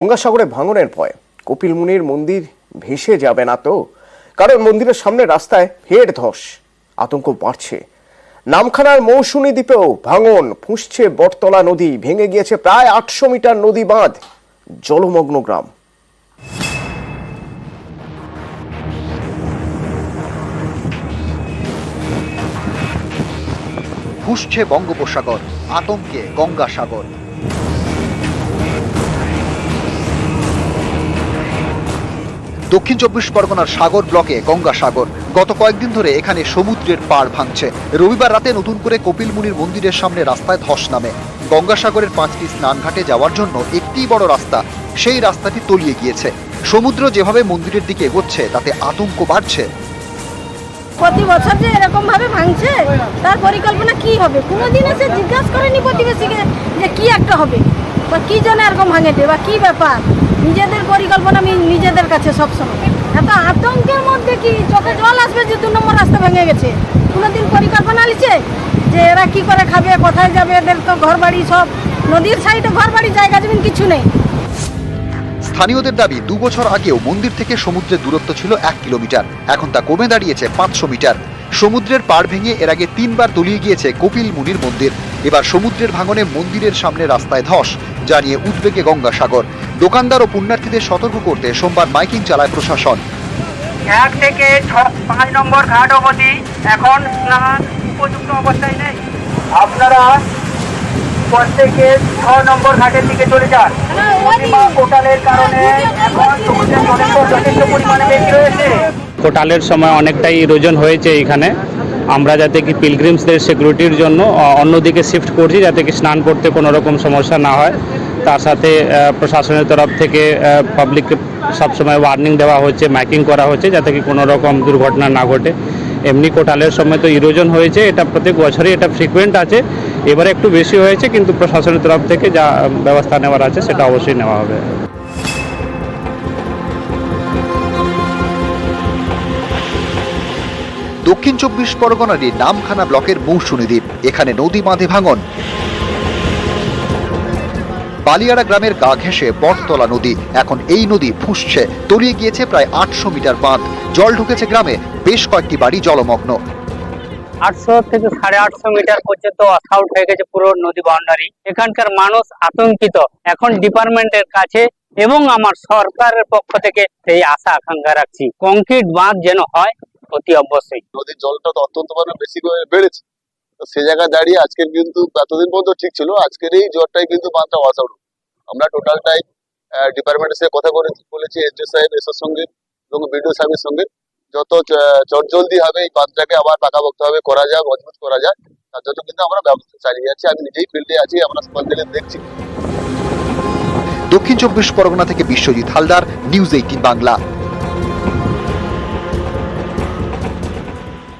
গঙ্গাসাগরে ভাঙনের ভয়। কপিল মুনির মন্দির ভেসে যাবে না তো? কারণ মন্দিরের সামনে রাস্তায় ফের ধস। আতঙ্ক বাড়ছে। নামখানার মৌসুমী দ্বীপেও ভাঙন, ফুঁসছে বটতলা নদী, ভেঙে গিয়েছে প্রায় ৮০০ মিটার নদী বাঁধ, জলমগ্ন গ্রাম। ফুঁসছে বঙ্গোপসাগর, আতঙ্কে গঙ্গাসাগর। দক্ষিণ চব্বিশ পরগনার সাগর ব্লকে গঙ্গাসাগর। গত কয়েকদিন ধরে এখানে সমুদ্রের পাড় ভাঙছে। রবিবার রাতে নতুন করে কপিল মুনির মন্দিরের সামনে রাস্তায় ধস নামে। গঙ্গাসাগরের 5টি স্নানঘাটে যাওয়ার জন্য একটি বড় রাস্তা, সেই রাস্তাটি তলিয়ে গিয়েছে। সমুদ্র যেভাবে মন্দিরের দিকে এগোচ্ছে তাতে আতঙ্ক বাড়ছে। প্রতি বছর যে এরকম ভাবে ভাঙছে, তার পরিকল্পনা কি হবে? কোনোদিন এসে জিজ্ঞাসা করেনি প্রতিবেশীকে যে কি একটা হবে বা কি জন্য এরকম ভাঙেছে বা কি ব্যাপার। নিজেদের পরিকল্পনা নিজেদের কাছে সবসময়। এত আতঙ্কের মধ্যে কি চোখে জল আসবে যে 2 নম্বর রাস্তা ভেঙে গেছে? কোনোদিন পরিকল্পনা নিচ্ছে যে এরা কি করে খাবে, কোথায় যাবে? এদের তো ঘর বাড়ি সব নদীর সাইডে, ঘর বাড়ি, জায়গা জমিন কিছু নেই। স্থানীয়দের দাবি 2 বছর আগেও মন্দির থেকে সমুদ্রের দূরত্ব ছিল 1 কিলোমিটার, এখন তা কমে দাঁড়িয়েছে 500 মিটার। সমুদ্রের পাড় ভেঙে এর আগে 3 বার তলিয়ে গিয়েছে কপিল মুনির মন্দির। এবার সমুদ্রের ভাঙনে মন্দিরের সামনে রাস্তায় ধস, জানিয়ে উদ্বেগে গঙ্গাসাগর। দোকানদার ও পুণ্যার্থীদের সতর্ক করতে সোমবার মাইকিং চালায় প্রশাসন। 1 থেকে 5 নম্বর ঘাট অবধি এখন স্নান উপযুক্ত অবস্থায় নেই। আপনারা প্রত্যেকে 6 নম্বর ঘাটের দিকে চলে যান। কোটালের কারণে এখন সমুদ্রের জলের যথেষ্ট পরিমাণে বেশি রয়েছে। কোটালের সময় অনেকটাই ইরোজন হয়েছে এখানে। আমরা যাতে কি পিলগ্রিমসদের সিকিউরিটির জন্য অন্যদিকে শিফট করছি, যাতে কি স্নান করতে কোনো রকম সমস্যা না হয়। তার সাথে প্রশাসনের তরফ থেকে পাবলিককে সবসময় ওয়ার্নিং দেওয়া হচ্ছে, মাইকিং করা হচ্ছে, যাতে কি কোনো রকম দুর্ঘটনা না ঘটে। এমনি কোটালের সময় তো ইরোজন হয়েছে, এটা প্রত্যেক বছরই এটা ফ্রিকুয়েন্ট আছে। এবারে একটু বেশি হয়েছে, কিন্তু প্রশাসনের তরফ থেকে যা ব্যবস্থা নেওয়ার আছে সেটা অবশ্যই নেওয়া হবে। দক্ষিণ চব্বিশ পরগনারই নামখানা ব্লকের মৌসুমী দ্বীপ, এখানে নদী বাঁধে ভাঙন। বালিয়াড়া গ্রামের গা ঘেঁষে বটতলা নদী, এখন এই নদী ফুঁসছে। তলিয়ে গিয়েছে প্রায় 800 মিটার বাঁধ, জল ঢুকেছে গ্রামে, বেশ কয়েকটি বাড়ি জলমগ্ন। 800 থেকে 850 মিটার পর্যন্ত আউট হয়ে গেছে পুরো নদী বাউন্ডারি। এখানকার মানুষ আতঙ্কিত। এখন ডিপার্টমেন্টের কাছে এবং আমার সরকারের পক্ষ থেকে সেই আশা আকাঙ্ক্ষা রাখছি, কংক্রিট বাঁধ যেন হয় অতি অবশ্যই। নদীর জলটা তো অত্যন্ত বেশি বেড়েছে, তো সে জায়গায় দাঁড়িয়ে আজকের কিন্তু এতদিন পর্যন্ত ঠিক ছিল, আজকের এই জ্বরটাই কিন্তু বাঁধটা ওয়াশ আউট। আমরা টোটালটাই ডিপার্টমেন্টের সাথে কথা বলেছি, এসডিও সাহেব এসের সঙ্গে এবং বিডিও সাহেবের সঙ্গে। যত চটজলদি হবে এই বাঁধটাকে আবার পাকাপোক্তভাবে করা যায়, মজবুত করা যায়, তার জন্য কিন্তু আমরা ব্যবস্থা চালিয়ে যাচ্ছি। আমি নিজেই ফিল্ডে আছি, আমরা সকাল থেকে দেখছি। দক্ষিণ চব্বিশ পরগনা থেকে বিশ্বজিৎ হালদার, নিউজ 18 বাংলা।